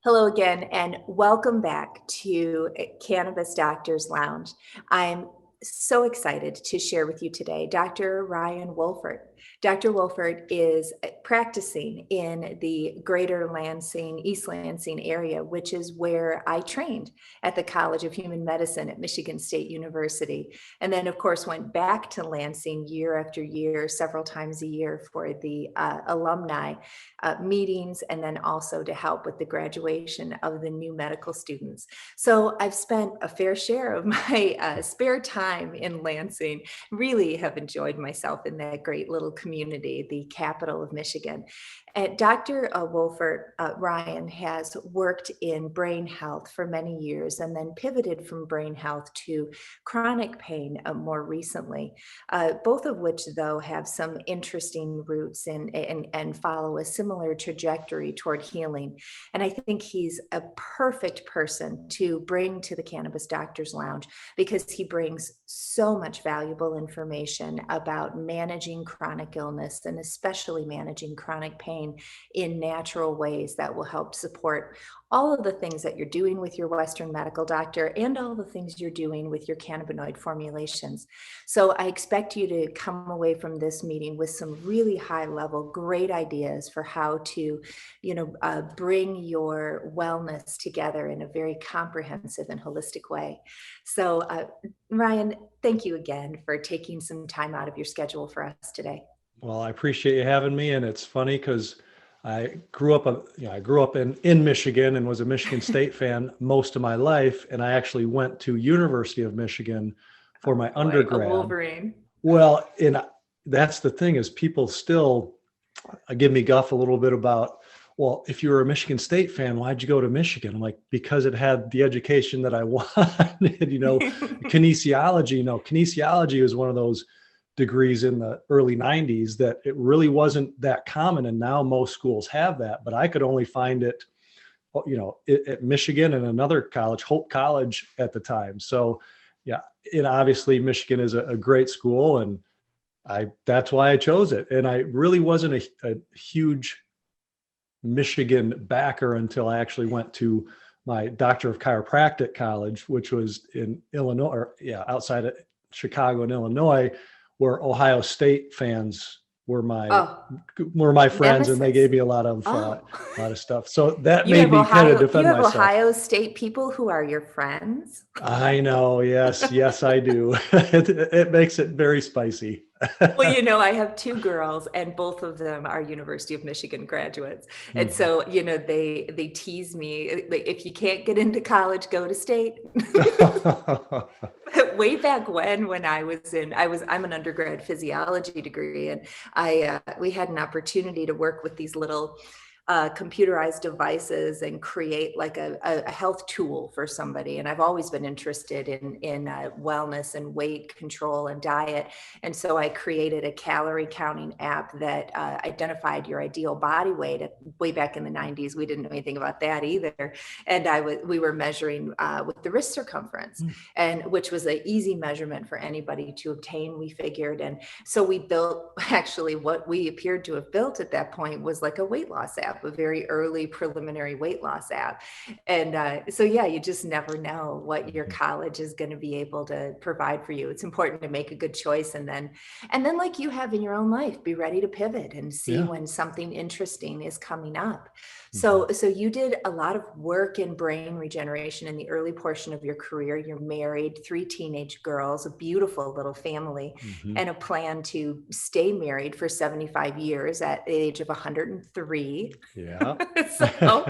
Hello again, and welcome back to Cannabis Doctors Lounge. I'm so excited to share with you today Dr. Ryan Wohlfert. Dr. Wohlfert is practicing in the greater Lansing, East Lansing area, which is where I trained at the College of Human Medicine at Michigan State University. And then, of course, went back to Lansing year after year, several times a year for the alumni meetings, and then also to help with the graduation of the new medical students. So I've spent a fair share of my spare time in Lansing, really have enjoyed myself in that great little community, the capital of Michigan. And Dr. Wohlfert, Ryan, has worked in brain health for many years and then pivoted from brain health to chronic pain more recently, both of which, though, have some interesting roots and follow a similar trajectory toward healing. And I think he's a perfect person to bring to the Cannabis Doctors Lounge because he brings so much valuable information about managing chronic illness and especially managing chronic pain in natural ways that will help support all of the things that you're doing with your Western medical doctor and all the things you're doing with your cannabinoid formulations. So I expect you to come away from this meeting with some really high level, great ideas for how to, bring your wellness together in a very comprehensive and holistic way. So Ryan, thank you again for taking some time out of your schedule for us today. Well, I appreciate you having me. And it's funny because I grew up in Michigan and was a Michigan State fan most of my life. And I actually went to University of Michigan for my undergrad. A Wolverine. Well, and that's the thing is people still give me guff a little bit about, well, if you were a Michigan State fan, why'd you go to Michigan? I'm like, because it had the education that I wanted, kinesiology. Kinesiology is one of those degrees in the early 90s that it really wasn't that common. And now most schools have that, but I could only find it, at Michigan and another college, Hope College at the time. So yeah, and obviously Michigan is a great school and that's why I chose it. And I really wasn't a huge Michigan backer until I actually went to my Doctor of Chiropractic college, which was in Illinois, outside of Chicago and Illinois, where Ohio State fans were my friends, nemesis. And they gave me a lot of stuff. So that made me kind of defend myself. You have Ohio State people who are your friends? I know. Yes, I do. It makes it very spicy. Well, I have two girls and both of them are University of Michigan graduates. And so, they tease me, like, if you can't get into college, go to state. Way back when I'm an undergrad physiology degree, and we had an opportunity to work with these little computerized devices and create like a health tool for somebody. And I've always been interested in wellness and weight control and diet. And so I created a calorie counting app that identified your ideal body weight. Way back in the 90s, we didn't know anything about that either. And we were measuring with the wrist circumference, and which was an easy measurement for anybody to obtain, we figured. And so we built, actually what we appeared to have built at that point was like a weight loss app, a very early preliminary weight loss app. And so, you just never know what your college is going to be able to provide for you. It's important to make a good choice. And then like you have in your own life, be ready to pivot and see when something interesting is coming up. So you did a lot of work in brain regeneration in the early portion of your career. You're married, 3 teenage girls, a beautiful little family, and a plan to stay married for 75 years at the age of 103. Yeah. So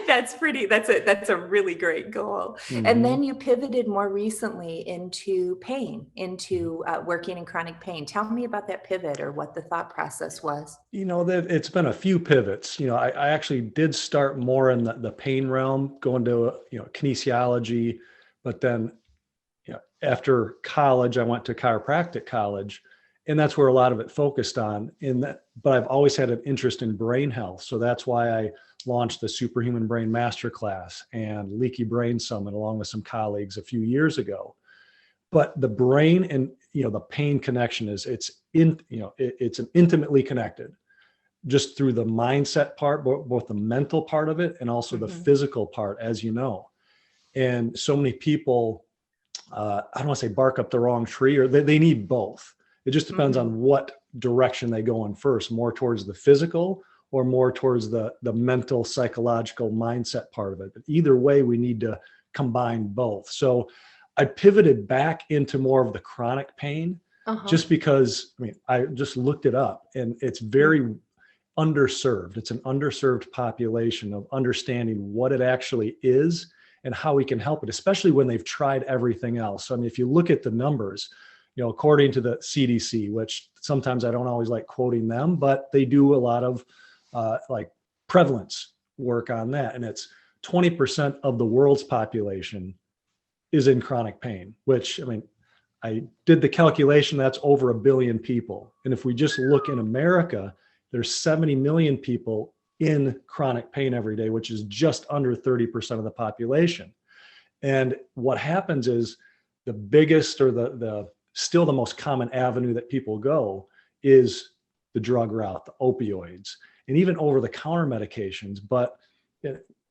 that's a really great goal. And then you pivoted more recently into pain, into working in chronic pain. Tell me about that pivot or what the thought process was. It's been a few pivots. I actually did start more in the pain realm, going to kinesiology, but then after college I went to chiropractic college, and that's where a lot of it focused on. But I've always had an interest in brain health, so that's why I launched the Superhuman Brain Masterclass and Leaky Brain Summit along with some colleagues a few years ago. But the brain and the pain connection it's intimately connected. just through the mindset part, both the mental part of it and also the physical part, as you know. And so many people, I don't want to say bark up the wrong tree, or they need both. It just depends on what direction they go in first, more towards the physical or more towards the mental, psychological mindset part of it. But either way, we need to combine both. So I pivoted back into more of the chronic pain just because, I mean, I just looked it up and it's very underserved. It's an underserved population of understanding what it actually is and how we can help it, especially when they've tried everything else. So, I mean, if you look at the numbers, according to the CDC, which sometimes I don't always like quoting them, but they do a lot of like prevalence work on that. And it's 20% of the world's population is in chronic pain, which, I mean, I did the calculation, that's over 1 billion people. And if we just look in America, there's 70 million people in chronic pain every day, which is just under 30% of the population. And what happens is the biggest, or the still the most common avenue that people go is the drug route, the opioids, and even over-the-counter medications. But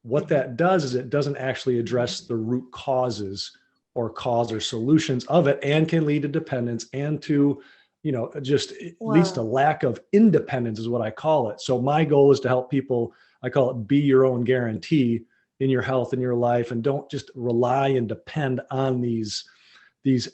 what that does is it doesn't actually address the root causes or solutions of it, and can lead to dependence and to, just leads to lack of independence is what I call it. So my goal is to help people, I call it be your own guarantee in your health and your life, and don't just rely and depend on these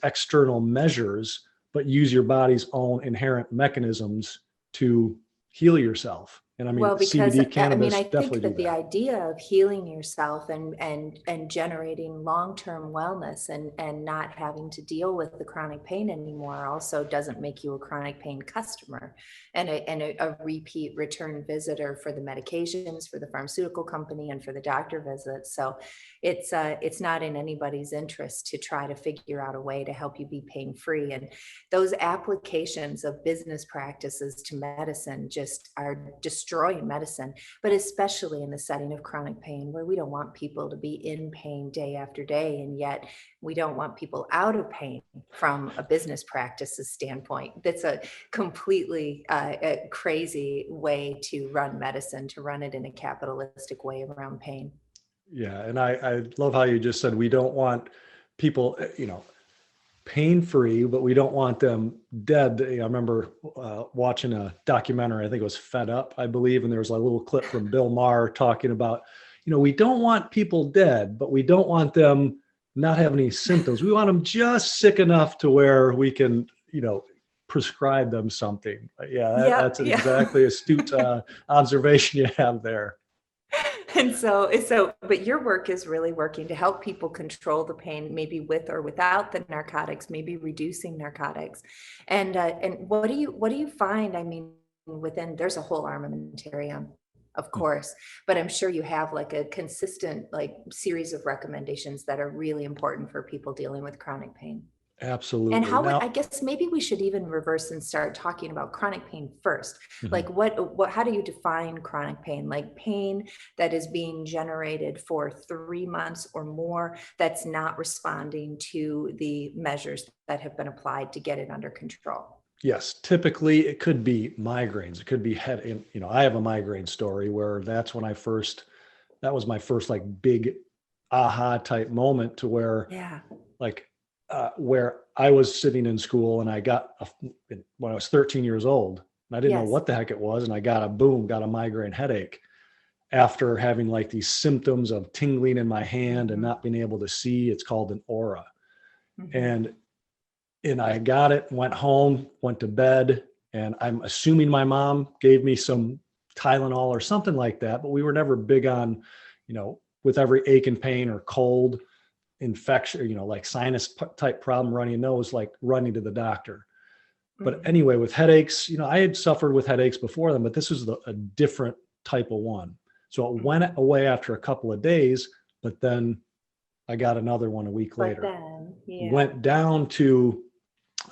external measures, but use your body's own inherent mechanisms to heal yourself. And I mean, Well, because CBD, cannabis, I definitely think that do the that. idea of healing yourself and generating long-term wellness and not having to deal with the chronic pain anymore also doesn't make you a chronic pain customer and a repeat return visitor for the medications, for the pharmaceutical company, and for the doctor visits. So it's not in anybody's interest to try to figure out a way to help you be pain-free. And those applications of business practices to medicine just are destroying medicine, but especially in the setting of chronic pain, where we don't want people to be in pain day after day, and yet we don't want people out of pain from a business practices standpoint. That's a completely a crazy way to run medicine, to run it in a capitalistic way around pain. Yeah. And I love how you just said, we don't want people, pain-free, but we don't want them dead. I remember watching a documentary, I think it was Fed Up, I believe. And there was a little clip from Bill Maher talking about, we don't want people dead, but we don't want them not have any symptoms. We want them just sick enough to where we can, prescribe them something. Yeah, that's an exactly astute observation you have there. And but your work is really working to help people control the pain, maybe with or without the narcotics, maybe reducing narcotics. And what do you find? I mean, there's a whole armamentarium, of course, but I'm sure you have like a consistent series of recommendations that are really important for people dealing with chronic pain. Absolutely. And I Now, guess maybe we should even reverse and start talking about chronic pain first. mhm. Like how do you define chronic pain? Like pain that is being generated for 3 months or more, that's not responding to the measures that have been applied to get it under control. Yes, typically it could be migraines. It could be head. I have a migraine story where that was my first like big aha type moment, to where Yeah. like where I was sitting in school and I got when I was 13 years old, and I didn't know Yes. what the heck it was, and I got a migraine headache after having like these symptoms of tingling in my hand and Mhm. not being able to see. It's called an aura. Mhm. And I got it, went home, went to bed, and I'm assuming my mom gave me some Tylenol or something like that, but we were never big on, with every ache and pain or cold, infection, like sinus type problem, runny nose, like running to the doctor. But Mhm. anyway, with headaches, I had suffered with headaches before them, but this was a different type of one. So it Mhm. went away after a couple of days, but then I got another one a week But later. then, yeah. Went down to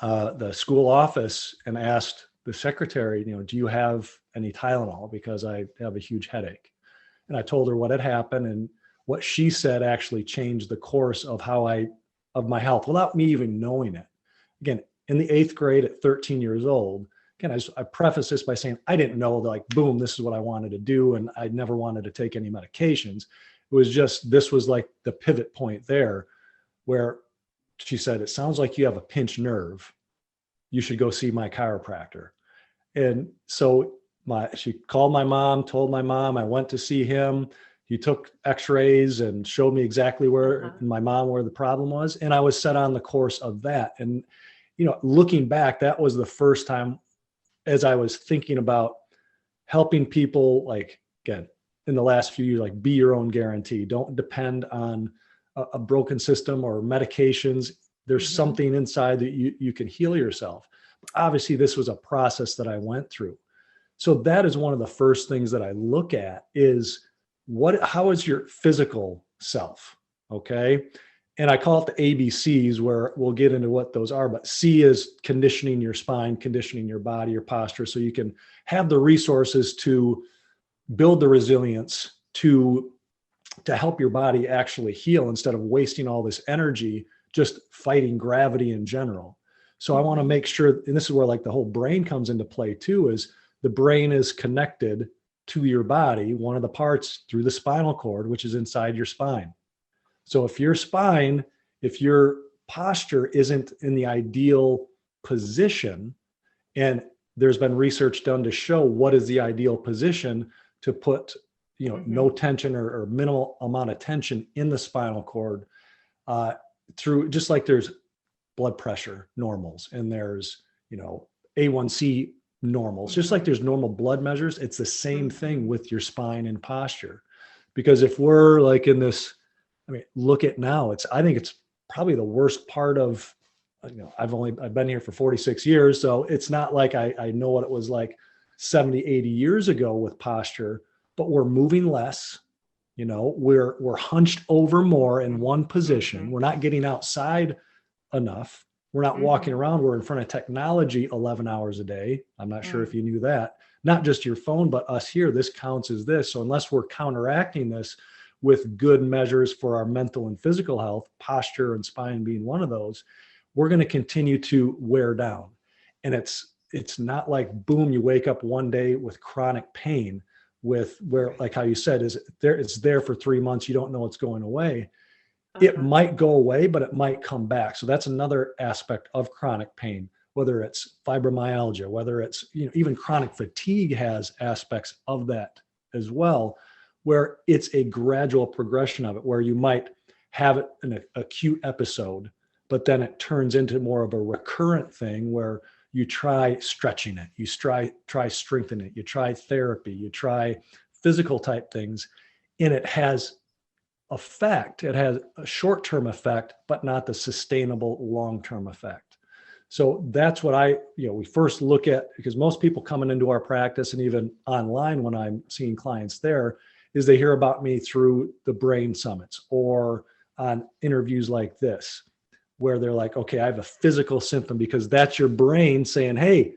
the school office and asked the secretary, do you have any Tylenol? Because I have a huge headache. And I told her what had happened, and what she said actually changed the course of of my health without me even knowing it. Again, in the 8th grade at 13 years old, again, I preface this by saying I didn't know, like, boom, this is what I wanted to do. And I never wanted to take any medications. It was just, this was like the pivot point there where she said, it sounds like you have a pinched nerve. You should go see my chiropractor. And so she called my mom, told my mom, I went to see him. He took x-rays and showed me exactly where my mom, where the problem was. And I was set on the course of that. And, looking back, that was the first time as I was thinking about helping people, like, again, in the last few years, like, be your own guarantee. Don't depend on a broken system or medications. There's something inside that you can heal yourself. Obviously, this was a process that I went through. So that is one of the first things that I look at is how is your physical self? Okay. And I call it the ABCs, where we'll get into what those are, but C is conditioning your spine, conditioning your body, your posture, so you can have the resources to build the resilience to help your body actually heal instead of wasting all this energy just fighting gravity in general. So I want to make sure, and this is where, like, the whole brain comes into play too, is the brain is connected to your body, one of the parts, through the spinal cord, which is inside your spine. So if your posture isn't in the ideal position, and there's been research done to show what is the ideal position to put, no tension or minimal amount of tension in the spinal cord, through, just like there's blood pressure normals and there's, A1C normals, just like there's normal blood measures. It's the same thing with your spine and posture. Because if we're like in this, look at now, I think it's probably the worst part of, I've been here for 46 years. So it's not like I know what it was like 70, 80 years ago with posture, but we're moving less, we're hunched over more in one position. We're not getting outside enough. We're not walking around. We're in front of technology 11 hours a day. I'm not sure if you knew that. Not just your phone, but us here, this counts as this. So unless we're counteracting this with good measures for our mental and physical health, posture and spine being one of those, we're going to continue to wear down. And it's not like, boom, you wake up one day with chronic pain where, like how you said, it's there for 3 months. You don't know it's going away. It might go away, but it might come back. So that's another aspect of chronic pain, whether it's fibromyalgia, whether it's, even chronic fatigue has aspects of that as well, where it's a gradual progression of it, where you might have an acute episode, but then it turns into more of a recurrent thing where you try stretching it, you try strengthening it, you try therapy, you try physical type things, and it has effect. It has a short-term effect, but not the sustainable long-term effect. So that's what we first look at, because most people coming into our practice and even online when I'm seeing clients there is they hear about me through the brain summits or on interviews like this, where they're like, okay, I have a physical symptom, because that's your brain saying, hey,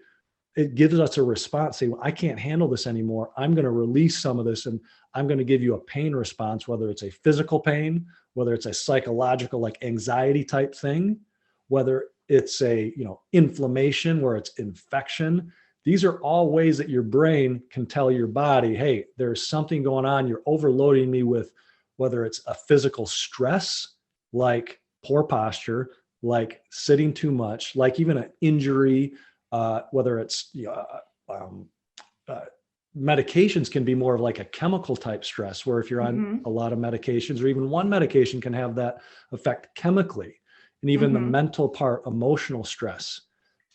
it gives us a response saying, I can't handle this anymore. I'm going to release some of this and I'm going to give you a pain response, whether it's a physical pain, whether it's a psychological, like anxiety type thing, whether it's a, inflammation, where it's infection. These are all ways that your brain can tell your body, hey, there's something going on. You're overloading me with, whether it's a physical stress, like poor posture, like sitting too much, like even an injury, whether it's medications can be more of like a chemical type stress, where if you're on a lot of medications, or even one medication can have that effect chemically. And even the mental part, emotional stress,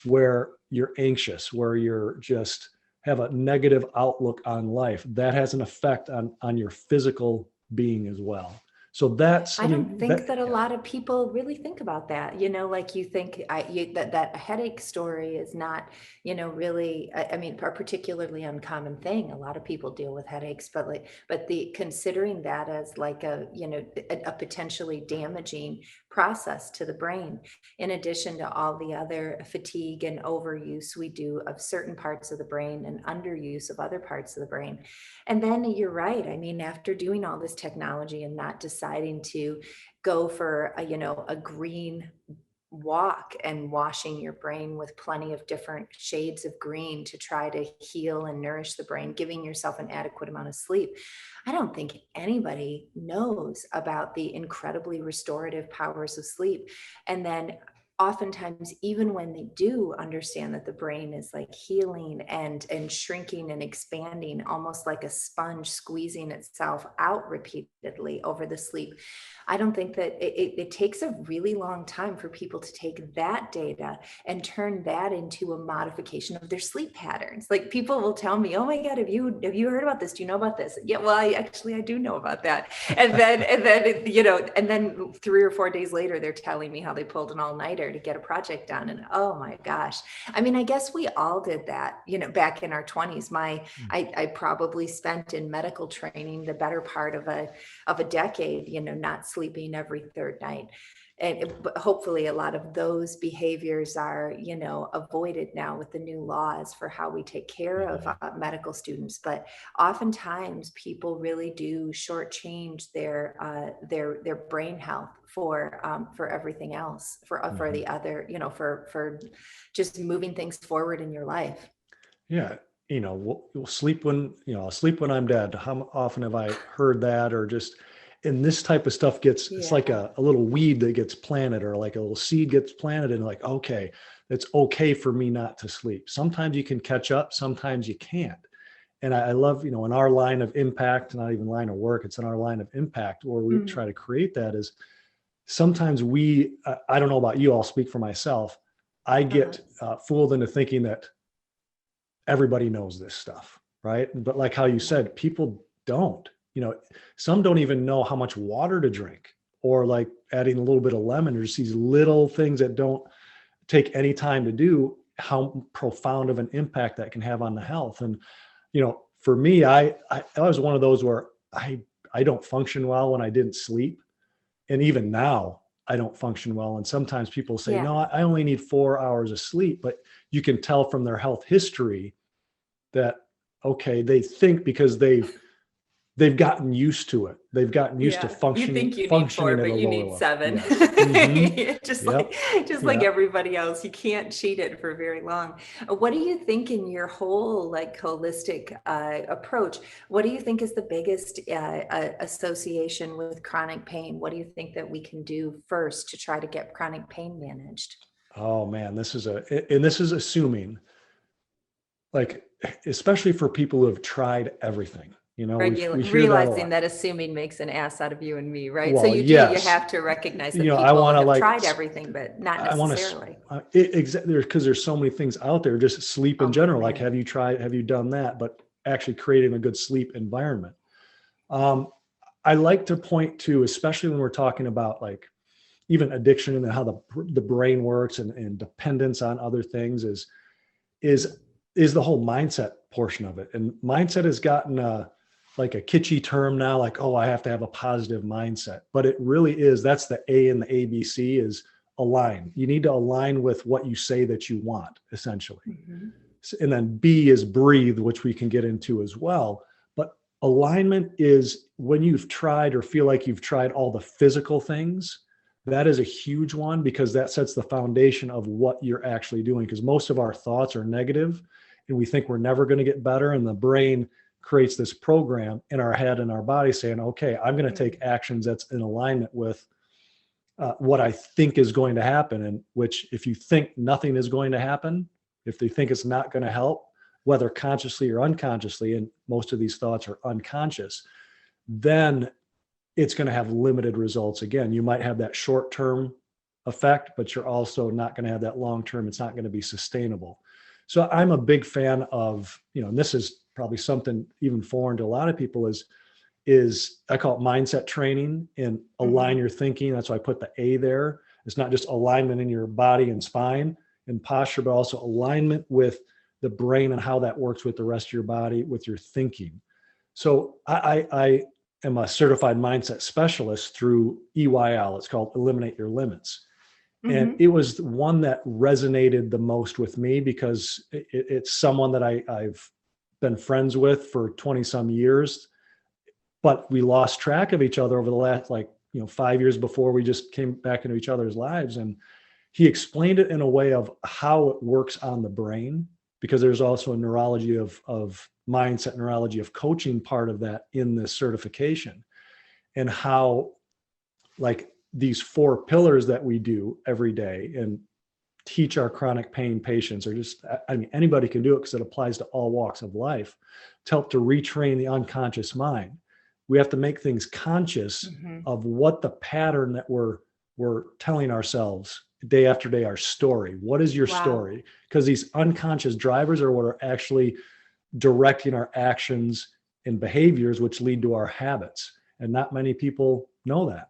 where you're anxious, where you're just have a negative outlook on life, that has an effect on your physical being as well. So that's, I don't think that a lot of people really think about that, like you think that headache story is not, really, a particularly uncommon thing. A lot of people deal with headaches, but the considering that as like a potentially damaging process to the brain, in addition to all the other fatigue and overuse we do of certain parts of the brain and underuse of other parts of the brain. And then you're right. After doing all this technology and not deciding to go for a green walk and washing your brain with plenty of different shades of green to try to heal and nourish the brain, giving yourself an adequate amount of sleep. I don't think anybody knows about the incredibly restorative powers of sleep. And then oftentimes, even when they do understand that the brain is like healing and shrinking and expanding, almost like a sponge squeezing itself out repeatedly over the sleep, I don't think that it takes a really long time for people to take that data and turn that into a modification of their sleep patterns. Like, people will tell me, "Oh my God, have you heard about this? Do you know about this?" Yeah, well, I do know about that. And then 3 or 4 days later, they're telling me how they pulled an all-nighter to get a project done. And oh my gosh, I mean, I guess we all did that, back in our 20s. I probably spent in medical training the better part of a decade, not sleeping every third night. But hopefully a lot of those behaviors are, avoided now with the new laws for how we take care of medical students. But oftentimes people really do shortchange their brain health for everything else, for the other, for just moving things forward in your life. Yeah. We'll sleep when, I'll sleep when I'm dead. How often have I heard that? Or just, and this type of stuff it's like a little weed that gets planted, or like a little seed gets planted, and like, okay, it's okay for me not to sleep. Sometimes you can catch up, sometimes you can't. And I love, in our line of impact, not even line of work, it's in our line of impact where we try to create that, is sometimes I don't know about you, I'll speak for myself. I get fooled into thinking that everybody knows this stuff, right? But like how you said, people don't, some don't even know how much water to drink, or like adding a little bit of lemon, or just these little things that don't take any time to do, how profound of an impact that can have on the health. And, for me, I was one of those where I don't function well when I didn't sleep. And even now I don't function well. And sometimes people say, no, I only need 4 hours of sleep, but you can tell from their health history that, okay, they think because they've gotten used to it. They've gotten used to functioning. You think you need 4, Functioning at but a you lower need level. 7. Yes. Mm-hmm. Like everybody else, you can't cheat it for very long. What do you think, in your whole like holistic approach, what do you think is the biggest association with chronic pain? What do you think that we can do first to try to get chronic pain managed? Oh man, this is assuming, like, especially for people who have tried everything. We hear that a Realizing lot. that assuming makes an ass out of you and me, right? So Well, you yes. have to recognize that I people want to, have like, tried everything, but not I want necessarily. to, exactly, because there's so many things out there, just sleep in general. Like, have you done that? But actually creating a good sleep environment. I like to point to, especially when we're talking about like even addiction and how the brain works, and dependence on other things, is the whole mindset portion of it. And mindset has gotten like a kitschy term now, like, oh, I have to have a positive mindset. But it really is, that's the A in the ABC, is align. You need to align with what you say that you want, essentially. Mm-hmm. And then B is breathe, which we can get into as well. But alignment is when you've tried, or feel like you've tried all the physical things. That is a huge one, because that sets the foundation of what you're actually doing. Because most of our thoughts are negative, and we think we're never going to get better. And the brain creates this program in our head and our body saying, okay, I'm going to take actions that's in alignment with what I think is going to happen. And which, if you think nothing is going to happen, if they think it's not going to help, whether consciously or unconsciously, and most of these thoughts are unconscious, then it's going to have limited results. Again, you might have that short-term effect, but you're also not going to have that long-term. It's not going to be sustainable. So I'm a big fan of, and this is probably something even foreign to a lot of people, is I call it mindset training, and align your thinking. That's why I put the A there. It's not just alignment in your body and spine and posture, but also alignment with the brain and how that works with the rest of your body, with your thinking. So I am a certified mindset specialist through EYL. It's called Eliminate Your Limits. And it was one that resonated the most with me, because it's someone that I've been friends with for 20 some years, but we lost track of each other over the last 5 years before we just came back into each other's lives. And he explained it in a way of how it works on the brain, because there's also a neurology of mindset, neurology of coaching part of that in this certification, and how like these 4 pillars that we do every day and teach our chronic pain patients, or just, I mean, anybody can do it because it applies to all walks of life, to help to retrain the unconscious mind. We have to make things conscious of what the pattern that we're telling ourselves day after day, our story. What is your story? Because these unconscious drivers are what are actually directing our actions and behaviors, which lead to our habits. And not many people know that.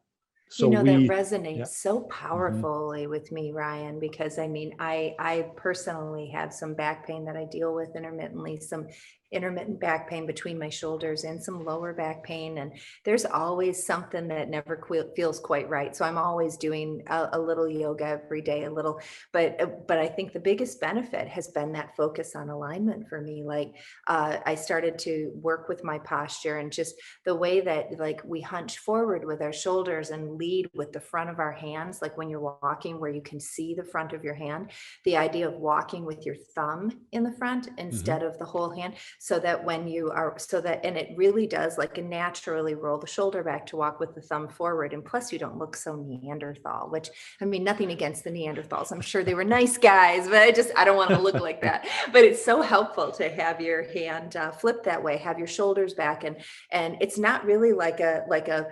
So that resonates so powerfully with me, Ryan, because I mean, I personally have some back pain that I deal with intermittently, some intermittent back pain between my shoulders and some lower back pain. And there's always something that never feels quite right. So I'm always doing a little yoga every day, a little, but I think the biggest benefit has been that focus on alignment for me. Like I started to work with my posture, and just the way that like we hunch forward with our shoulders and lead with the front of our hands, like when you're walking where you can see the front of your hand, the idea of walking with your thumb in the front instead of the whole hand, so that when you are, so that, and it really does like naturally roll the shoulder back to walk with the thumb forward. And plus you don't look so Neanderthal, which, I mean, nothing against the Neanderthals. I'm sure they were nice guys, but I don't want to look like that. But it's so helpful to have your hand flip that way, have your shoulders back. And it's not really like a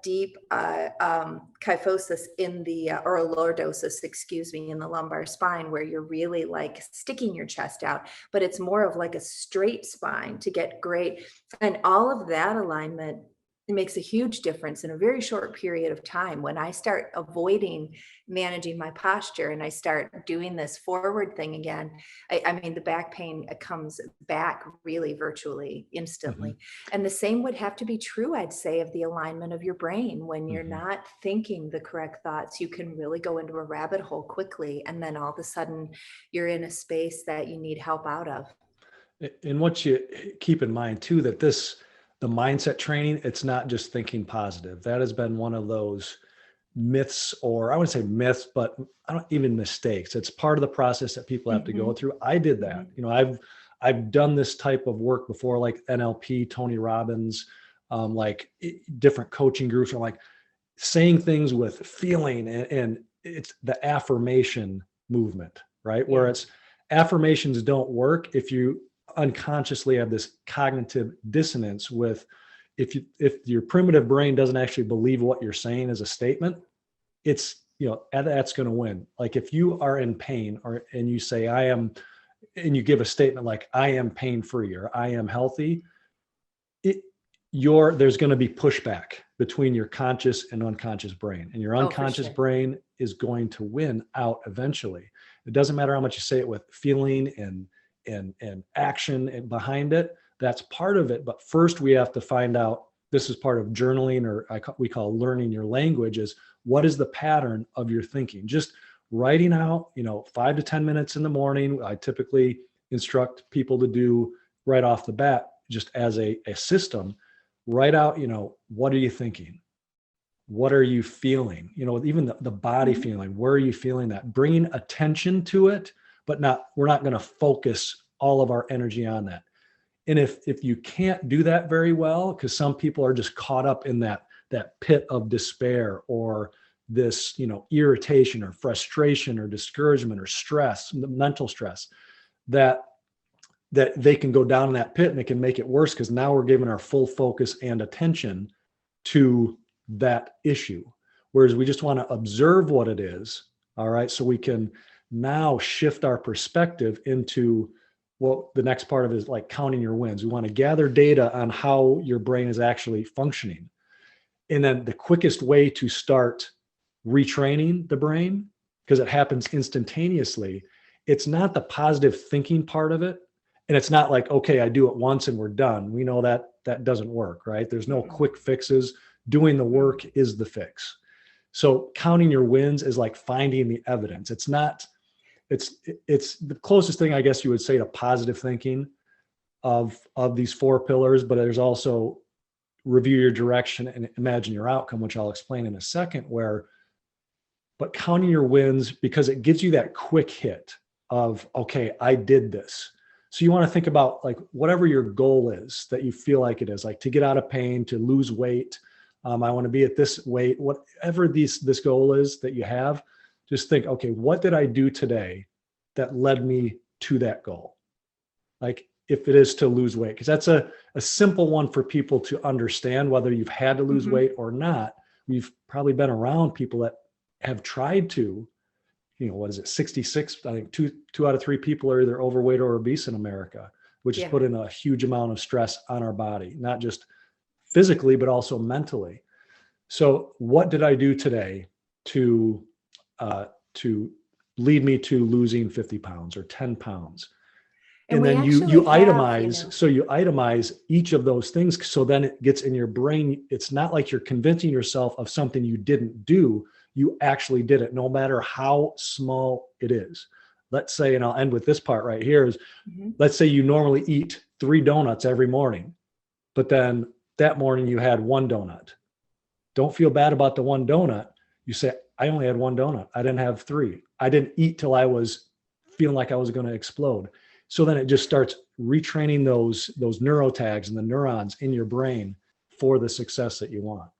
deep kyphosis in the, or a lordosis, excuse me, in the lumbar spine, where you're really like sticking your chest out, but it's more of like a straight spine to get great. And all of that alignment, it makes a huge difference in a very short period of time. When I start avoiding managing my posture and I start doing this forward thing again, I mean, the back pain comes back really virtually instantly. And the same would have to be true, I'd say, of the alignment of your brain. When you're not thinking the correct thoughts, you can really go into a rabbit hole quickly. And then all of a sudden you're in a space that you need help out of. And what you keep in mind too, that the mindset training, it's not just thinking positive. That has been one of those myths, or I wouldn't say myths, but I don't even mistakes. It's part of the process that people have to go through. I did that. You know, I've done this type of work before, like NLP, Tony Robbins, like different coaching groups are like saying things with feeling, and it's the affirmation movement, right? Where it's affirmations don't work if you unconsciously have this cognitive dissonance with, if your primitive brain doesn't actually believe what you're saying as a statement, it's, you know, that's going to win. Like if you are in pain, and you say I am, and you give a statement like I am pain free or I am healthy, there's going to be pushback between your conscious and unconscious brain, and your unconscious brain is going to win out eventually. It doesn't matter how much you say it with feeling and action and behind it. That's part of it. But first we have to find out, this is part of journaling, or we call learning your language, is what is the pattern of your thinking? Just writing out, 5 to 10 minutes in the morning. I typically instruct people to do right off the bat, just as a system, write out, what are you thinking? What are you feeling? Even the body feeling, where are you feeling that? Bringing attention to it, but we're not going to focus all of our energy on that. And if you can't do that very well, because some people are just caught up in that pit of despair, or this, irritation or frustration or discouragement or stress, mental stress, that they can go down in that pit, and it can make it worse, because now we're giving our full focus and attention to that issue. Whereas we just want to observe what it is. All right. So we can now shift our perspective into what the next part of it is, like counting your wins. We want to gather data on how your brain is actually functioning. And then the quickest way to start retraining the brain, because it happens instantaneously, it's not the positive thinking part of it. And it's not like, okay, I do it once and we're done. We know that doesn't work, right? There's no quick fixes. Doing the work is the fix. So counting your wins is like finding the evidence. It's the closest thing, I guess you would say, to positive thinking of these 4 pillars, but there's also review your direction and imagine your outcome, which I'll explain in a second, where but counting your wins, because it gives you that quick hit of, okay, I did this. So you want to think about like whatever your goal is that you feel like it is, like to get out of pain, to lose weight. I want to be at this weight, whatever this goal is that you have, just think, okay, what did I do today that led me to that goal? Like if it is to lose weight, because that's a simple one for people to understand, whether you've had to lose weight or not. We've probably been around people that have tried to, what is it, 66, I think two out of three people are either overweight or obese in America, which has put in a huge amount of stress on our body, not just physically, but also mentally. So what did I do today to lead me to losing 50 pounds or 10 pounds? And then you itemize, so you itemize each of those things. So then it gets in your brain. It's not like you're convincing yourself of something you didn't do. You actually did it, no matter how small it is. Let's say, and I'll end with this part right here is, let's say you normally eat 3 donuts every morning, but then that morning you had 1 donut. Don't feel bad about the 1 donut. You say, I only had 1 donut. I didn't have 3. I didn't eat till I was feeling like I was going to explode. So then it just starts retraining those neurotags and the neurons in your brain for the success that you want.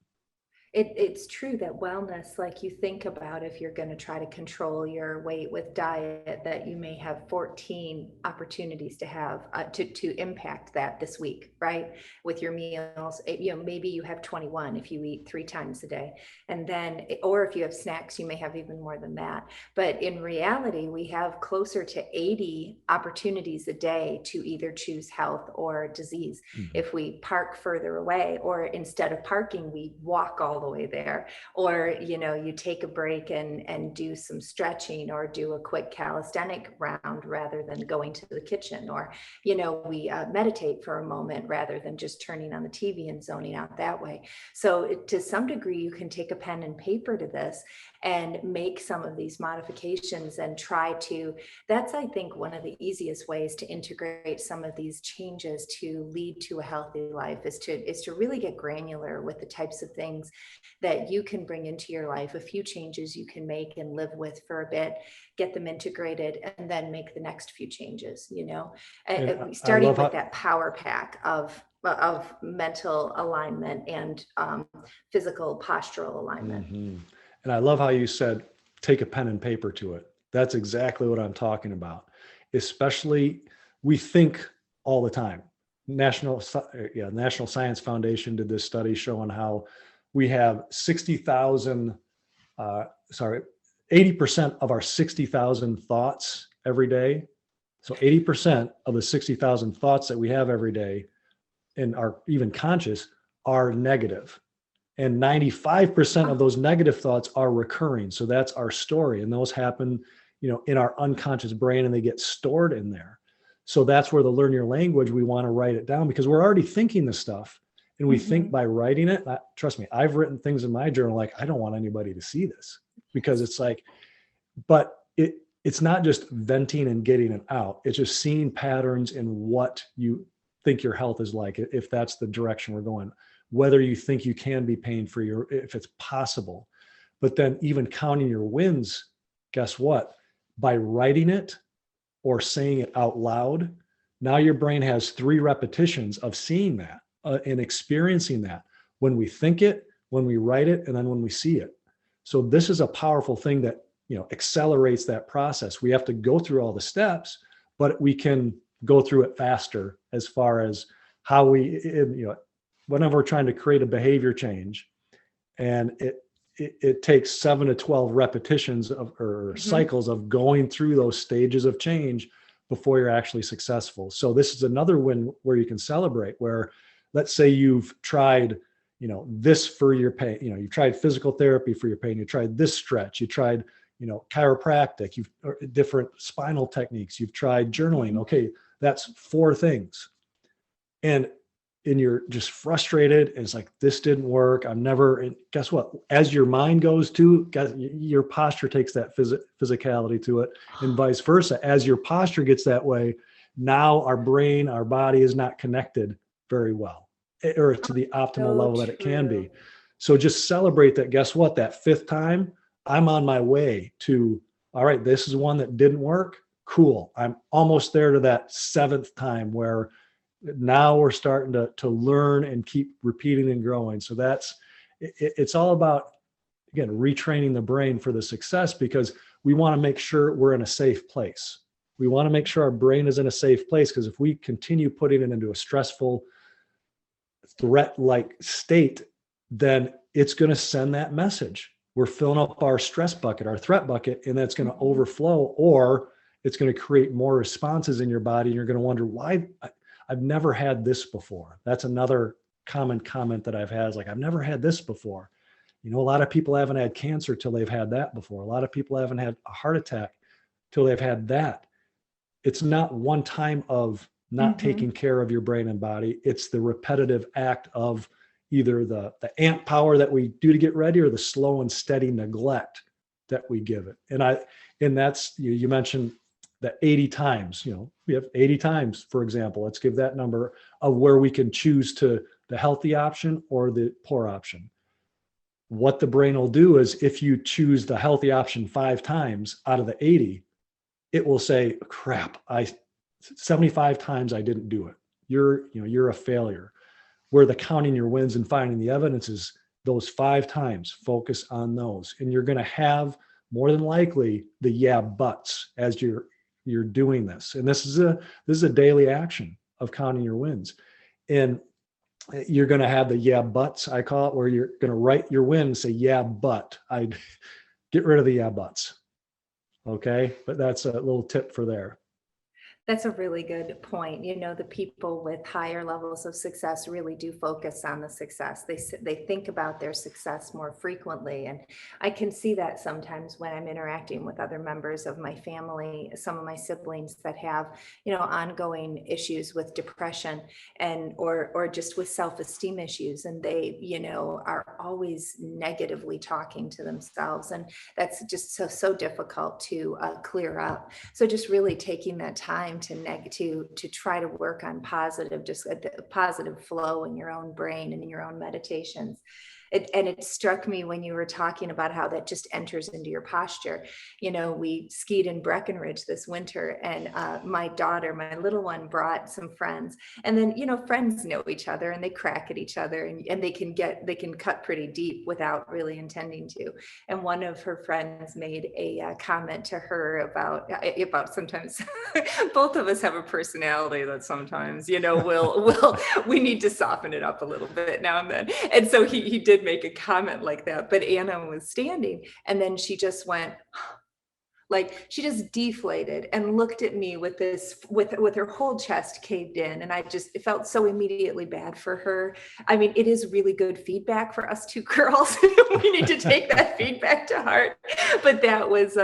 It's true that wellness, like you think about if you're going to try to control your weight with diet, that you may have 14 opportunities to have to impact that this week, right? With your meals, maybe you have 21 if you eat 3 times a day. And then, or if you have snacks, you may have even more than that. But in reality, we have closer to 80 opportunities a day to either choose health or disease. If we park further away, or instead of parking, we walk all the way there, or you take a break and do some stretching or do a quick calisthenic round rather than going to the kitchen, or we meditate for a moment rather than just turning on the TV and zoning out that way. So to some degree you can take a pen and paper to this and make some of these modifications and try to, that's I think one of the easiest ways to integrate some of these changes to lead to a healthy life is to really get granular with the types of things that you can bring into your life, a few changes you can make and live with for a bit, get them integrated, and then make the next few changes, starting with that power pack of mental alignment and physical postural alignment. And I love how you said, take a pen and paper to it. That's exactly what I'm talking about. Especially, we think all the time. National Science Foundation did this study showing how we have 80% of our 60,000 thoughts every day. So 80% of the 60,000 thoughts that we have every day and are even conscious are negative. And 95% of those negative thoughts are recurring. So that's our story. And those happen, in our unconscious brain, and they get stored in there. So that's where the learn your language, we want to write it down, because we're already thinking this stuff. And we think by writing it, trust me, I've written things in my journal like, I don't want anybody to see this, because it's like, but it's not just venting and getting it out. It's just seeing patterns in what you think your health is like, if that's the direction we're going, whether you think you can be pain-free or if it's possible. But then even counting your wins, guess what? By writing it or saying it out loud, now your brain has 3 repetitions of seeing that. And experiencing that when we think it, when we write it, and then when we see it. So this is a powerful thing that accelerates that process. We have to go through all the steps, but we can go through it faster as far as how we, whenever we're trying to create a behavior change, and it takes 7 to 12 repetitions or cycles of going through those stages of change before you're actually successful. So this is another win where you can celebrate, where let's say you've tried, this for your pain, you've tried physical therapy for your pain, you tried this stretch, you tried, chiropractic, or different spinal techniques, you've tried journaling. Okay, that's 4 things. And you're just frustrated. And it's like, this didn't work. I'm never, and guess what? As your mind goes to, your posture takes that physicality to it, and vice versa. As your posture gets that way, now our brain, our body is not connected very well, or to the optimal level that it can be. So just celebrate that. Guess what? That 5th time, I'm on my way to, all right, this is one that didn't work. Cool. I'm almost there to that seventh time where now we're starting to learn and keep repeating and growing. So it's all about, again, retraining the brain for the success, because we want to make sure we're in a safe place. We want to make sure our brain is in a safe place, because if we continue putting it into a stressful, threat-like state, then it's going to send that message. We're filling up our stress bucket, our threat bucket, and that's going to overflow, or it's going to create more responses in your body. And you're going to wonder, why I've never had this before. That's another common comment that I've had, is like, I've never had this before. You know, a lot of people haven't had cancer till they've had that before. A lot of people haven't had a heart attack till they've had that. It's not one time of not taking care of your brain and body. It's the repetitive act of either the amp power that we do to get ready, or the slow and steady neglect that we give it. And that's, you mentioned the 80 times, we have 80 times, for example. Let's give that number of where we can choose to the healthy option or the poor option. What the brain will do is, if you choose the healthy option 5 times out of the 80, it will say, crap, 75 times I didn't do it. You're a failure. Where the counting your wins and finding the evidence is those 5 times, focus on those. And you're going to have more than likely the yeah buts as you're doing this. And this is a daily action of counting your wins. And you're going to have the yeah buts, I call it, where you're going to write your win and say, yeah, but I'd get rid of the yeah buts. Okay. But that's a little tip for there. That's a really good point. The people with higher levels of success really do focus on the success. They think about their success more frequently. And I can see that sometimes when I'm interacting with other members of my family, some of my siblings that have, ongoing issues with depression or just with self-esteem issues. And they, are always negatively talking to themselves. And that's just so difficult to clear up. So just really taking that time to try to work on just a positive flow in your own brain and in your own meditations. It struck me when you were talking about how that just enters into your posture. We skied in Breckenridge this winter, and my daughter, my little one, brought some friends. And then, friends know each other and they crack at each other, and they can cut pretty deep without really intending to. And one of her friends made a comment to her about sometimes both of us have a personality that sometimes, we need to soften it up a little bit now and then. And so he did make a comment like that, but Anna was standing, and then she just went, like, she just deflated and looked at me with her whole chest caved in. And it felt so immediately bad for her. I mean, it is really good feedback for us two girls. We need to take that feedback to heart. But that was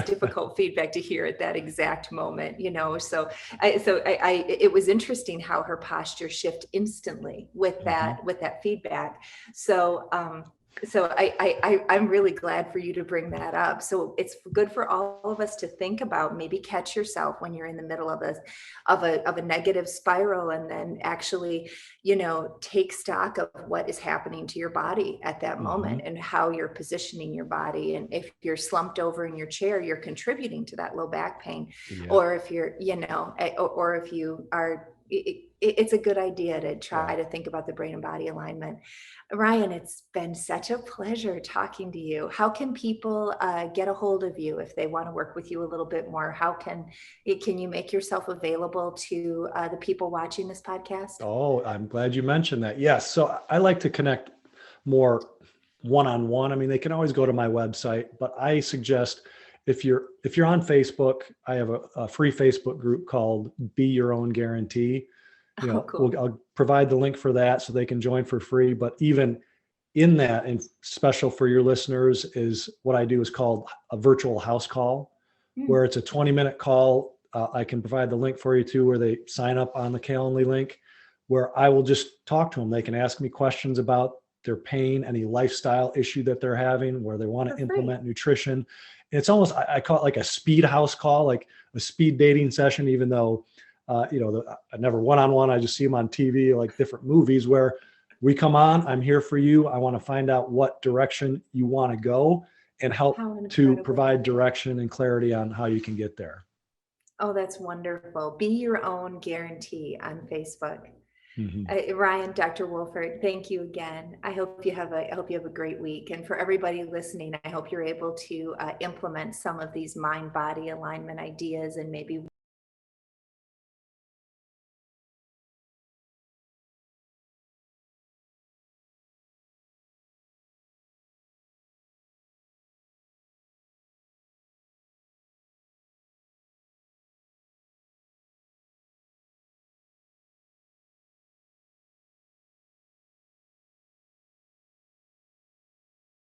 difficult feedback to hear at that exact moment, So it was interesting how her posture shifted instantly with that feedback. So I'm really glad for you to bring that up. So it's good for all of us to think about, maybe catch yourself when you're in the middle of a negative spiral, and then actually, take stock of what is happening to your body at that moment and how you're positioning your body. And if you're slumped over in your chair, you're contributing to that low back pain. Yeah. Or if you're, or if you are, it's a good idea to try to think about the brain and body alignment. Ryan, it's been such a pleasure talking to you. How can people get a hold of you if they want to work with you a little bit more? How can you make yourself available to the people watching this podcast? Oh, I'm glad you mentioned that. Yes. So I like to connect more one-on-one. I mean, they can always go to my website, but I suggest if you're on Facebook, I have a free Facebook group called Be Your Own Guarantee. Cool. I'll provide the link for that so they can join for free. But even in that, and special for your listeners, is what I do is called a virtual house call, where it's a 20-minute call. I can provide the link for you too, where they sign up on the Calendly link, where I will just talk to them. They can ask me questions about their pain, any lifestyle issue that they're having, where they want to implement nutrition. And it's almost, I call it like a speed house call, like a speed dating session, even though I never one-on-one. I just see them on TV, like different movies, where we come on, I'm here for you. I want to find out what direction you want to go. and help How to incredible. provide direction and clarity on how you can get there. Oh, that's wonderful. Be your own guarantee on Facebook. Mm-hmm. Ryan, Dr. Wohlfert, thank you again. I hope you have a great week. And for everybody listening, I hope you're able to implement some of these mind-body alignment ideas and maybe